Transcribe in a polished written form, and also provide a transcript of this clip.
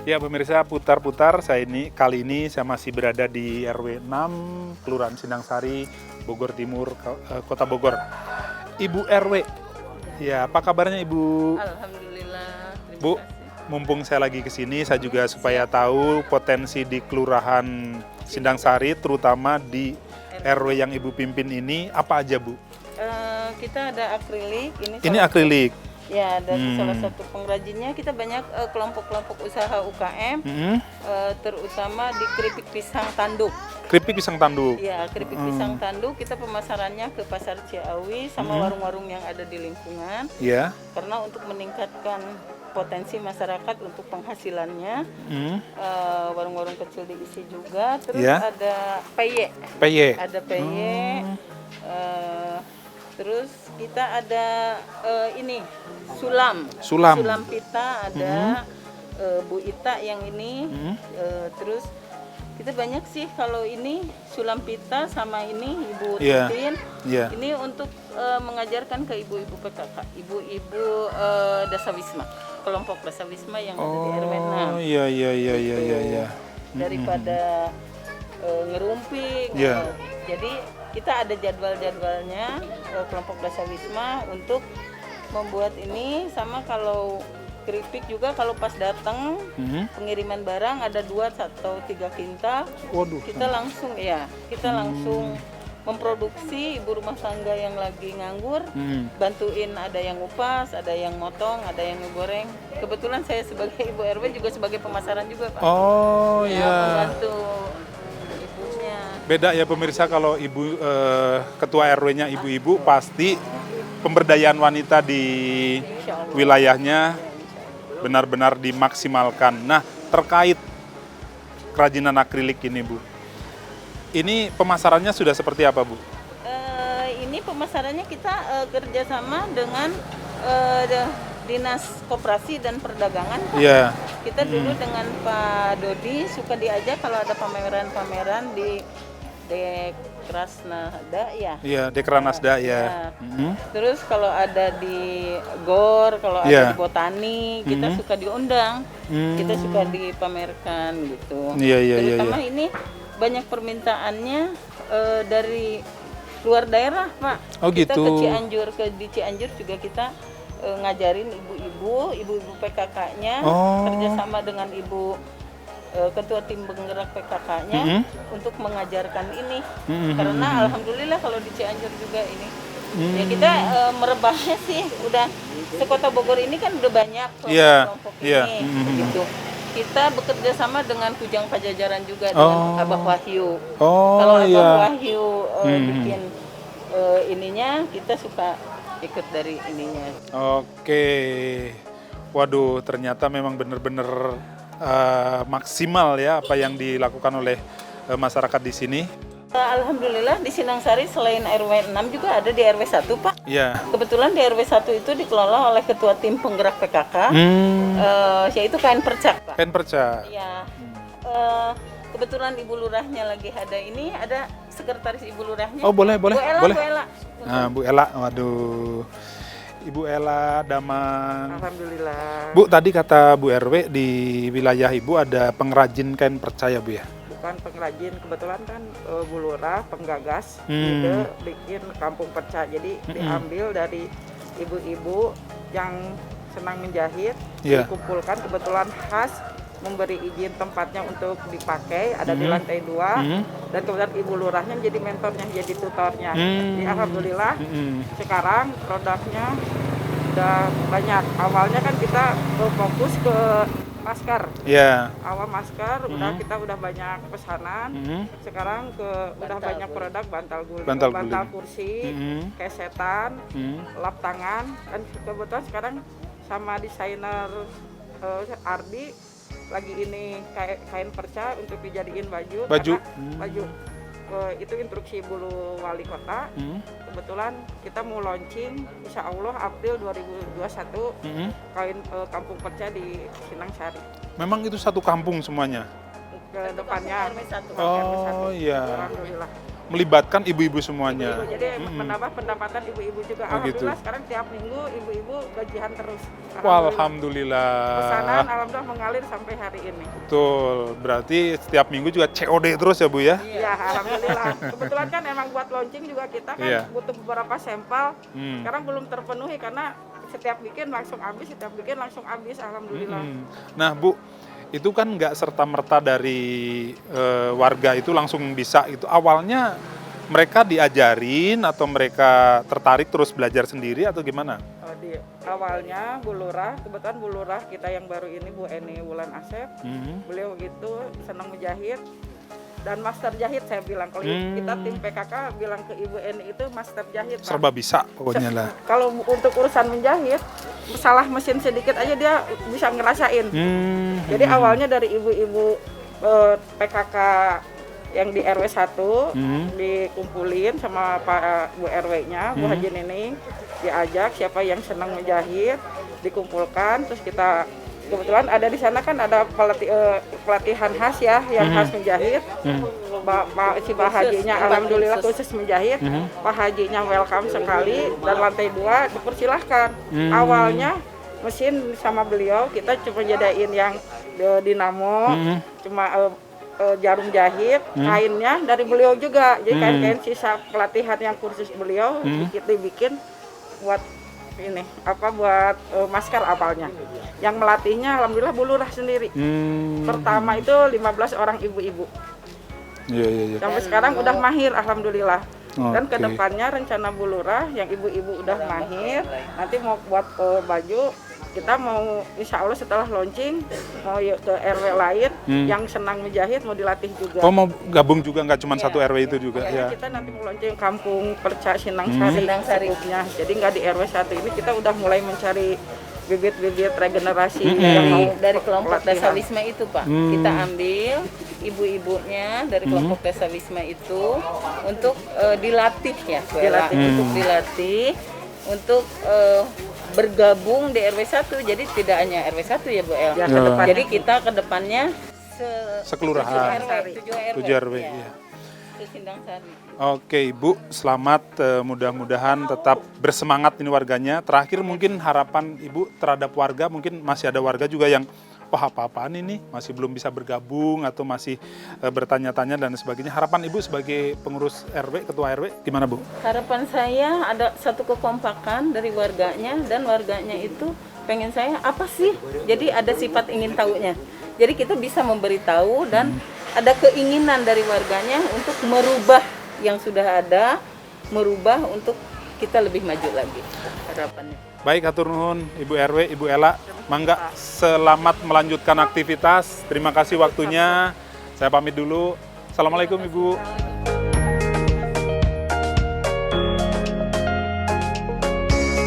Ya pemirsa, putar-putar kali ini saya masih berada di RW 6 Kelurahan Sindang Sari, Bogor Timur, Kota Bogor. Ibu RW, ya apa kabarnya Ibu? Alhamdulillah, terima Bu, kasih. mumpung saya lagi kesini, saya juga supaya tahu potensi di Kelurahan Sindang Sari, terutama di RW yang Ibu pimpin ini, apa aja Bu? Kita ada akrilik. Ini akrilik. Ya, dari salah satu pengrajinnya kita banyak kelompok-kelompok usaha UKM, terutama di keripik pisang tanduk. Keripik pisang tanduk. Ya, keripik pisang tanduk kita pemasarannya ke pasar Ciawi sama warung-warung yang ada di lingkungan. Ya. Karena untuk meningkatkan potensi masyarakat untuk penghasilannya, warung-warung kecil diisi juga. Terus ada peye. Ada peye. Terus kita ada ini sulam pita, ada Bu Ita yang ini. Terus kita banyak sih kalau ini sulam pita sama ini Ibu Titin. Ini untuk mengajarkan ke ibu-ibu PKK, ibu-ibu Dasawisma, kelompok Dasawisma yang ada di RW 6. Iya. Daripada ngerumpi. Jadi kita ada jadwal-jadwalnya kelompok Dasawisma untuk membuat ini. Sama kalau keripik juga kalau pas datang pengiriman barang ada 2 atau 3 kintal. Kita langsung memproduksi ibu rumah tangga yang lagi nganggur, bantuin, ada yang ngupas, ada yang motong, ada yang ngegoreng. Kebetulan saya sebagai ibu RW juga sebagai pemasaran juga Pak. Membantu ibunya. Beda ya pemirsa, kalau ibu ketua RW-nya ibu-ibu pasti pemberdayaan wanita di wilayahnya benar-benar dimaksimalkan. Nah, terkait kerajinan akrilik ini Bu, ini pemasarannya sudah seperti apa Bu? Ini pemasarannya kita kerjasama dengan Dinas Koperasi dan Perdagangan Pak. Kita dulu dengan Pak Dodi suka diajak kalau ada pameran-pameran di Dekrasnasda ya. Iya, Dekranasda ya. Terus kalau ada di GOR, kalau ada di Botani, kita suka diundang. Kita suka dipamerkan gitu. Terutama ini banyak permintaannya dari luar daerah, Pak. Kita ke Cianjur, di Cianjur juga kita ngajarin ibu-ibu PKK-nya, kerjasama dengan ibu ketua tim penggerak PKK-nya untuk mengajarkan ini. Karena alhamdulillah kalau di Cianjur juga ini, ya kita merebahnya sih udah sekota Bogor ini kan udah banyak kelompok ini, gitu. Kita bekerja sama dengan Kujang Pajajaran juga dengan Abah Wahyu. Kalau Abah Wahyu bikin ininya, kita suka ikut dari ininya. Waduh, ternyata memang benar-benar maksimal ya apa yang dilakukan oleh masyarakat di sini. Alhamdulillah di Sindang Sari selain RW 6 juga ada di RW 1 Pak. Kebetulan di RW 1 itu dikelola oleh ketua tim penggerak PKK, yaitu Kain Percak Pak. Kain Percak. Ya. Kebetulan Ibu Lurahnya lagi ada ini, ada sekretaris Ibu Lurahnya. Boleh. Bu Ella. Nah, Bu Ella, waduh. Ibu Ella Damang. Alhamdulillah. Bu, tadi kata Bu RW di wilayah Ibu ada pengrajin kain perca Bu ya? Bukan pengrajin, kebetulan kan Bu Lurah penggagas ide bikin kampung perca. Jadi diambil dari ibu-ibu yang senang menjahit, dikumpulkan, kebetulan khas memberi izin tempatnya untuk dipakai, ada di lantai 2, dan kemudian Ibu Lurahnya menjadi mentornya, jadi tutornya. Jadi alhamdulillah sekarang produknya udah banyak. Awalnya kan kita fokus ke masker. Awal masker kita udah banyak pesanan. Sekarang udah banyak produk bantal kursi, kesetan, lap tangan, dan kebetulan sekarang sama desainer Ardi lagi ini kain perca untuk dijadiin baju. Itu instruksi Bulu Wali Kota. Kebetulan kita mau launching insya Allah April 2021 kain kampung perca di Sindang Sari. Memang itu satu kampung semuanya? Ke depannya. Iya. Alhamdulillah. melibatkan ibu-ibu semuanya. Ibu-ibu, jadi menambah pendapatan ibu-ibu juga. Alhamdulillah sekarang tiap minggu ibu-ibu gajian terus. Alhamdulillah. Pesanan alhamdulillah mengalir sampai hari ini. Betul, berarti setiap minggu juga COD terus ya Bu ya? Iya, alhamdulillah. Kebetulan kan emang buat launching juga kita kan butuh beberapa sampel. Sekarang belum terpenuhi karena setiap bikin langsung habis, alhamdulillah. Nah Bu, itu kan nggak serta-merta dari warga itu langsung bisa itu. Awalnya mereka diajarin atau mereka tertarik terus belajar sendiri atau gimana? Di awalnya Bu Lurah, kebetulan Bu Lurah kita yang baru ini Bu Eni Wulan Asep, beliau gitu senang menjahit dan master jahit saya bilang. Kalau kita tim PKK bilang ke Ibu Eni itu master jahit. Serba bisa pokoknya lah. Kalau untuk urusan menjahit, salah mesin sedikit aja dia bisa ngerasain. Jadi awalnya dari ibu-ibu PKK yang di RW 1 dikumpulin sama Pak Bu RW-nya, Bu Haji Nining, diajak siapa yang senang menjahit, dikumpulkan, terus kita kebetulan ada di sana kan ada pelatihan khas ya yang khas menjahit. Pak Hajinya alhamdulillah khusus menjahit. Pak Hajinya welcome sekali dan lantai 2 dipersilahkan. Awalnya mesin sama beliau kita cuma jadain yang dinamo, cuma jarum jahit, kainnya dari beliau juga. Jadi kain-kain sisa pelatihan yang kursus beliau kita bikin buat ini buat masker awalnya. Yang melatihnya alhamdulillah Bu Lurah sendiri. Pertama itu 15 orang ibu-ibu. Iya. Sampai sekarang udah mahir alhamdulillah. Dan kedepannya rencana Bu Lurah yang ibu-ibu udah mahir, nanti mau buat baju, kita mau insya Allah setelah launching mau ke RW lain yang senang menjahit mau dilatih juga. Oh mau gabung juga nggak cuma satu RW itu juga ya? Kita nanti mau launching Kampung Perca Sinangsari. Jadi nggak di RW 1 ini kita udah mulai mencari bibit-bibit regenerasi yang mau dari kelompok Desa Wisma itu Pak. Kita ambil ibu-ibunya dari kelompok Desa Wisma itu untuk dilatih ya, untuk dilatih untuk bergabung di RW 1. Jadi tidak hanya RW 1 ya Bu El. Jadi kita ke depannya sekelurahan 7 RW. Ya. Oke Ibu, selamat, mudah-mudahan tetap bersemangat ini warganya. Terakhir mungkin harapan Ibu terhadap warga, mungkin masih ada warga juga yang apa-apaan ini, masih belum bisa bergabung atau masih bertanya-tanya dan sebagainya. Harapan Ibu sebagai pengurus RW, ketua RW, gimana Bu? Harapan saya ada satu kekompakan dari warganya dan warganya itu pengen saya apa sih? Jadi ada sifat ingin tahunya. Jadi kita bisa memberitahu dan ada keinginan dari warganya untuk merubah yang sudah ada, merubah untuk kita lebih maju lagi harapannya. Baik, hatur nuhun Ibu RW, Ibu Ela. Mangga selamat melanjutkan aktivitas. Terima kasih waktunya. Saya pamit dulu. Assalamualaikum Ibu.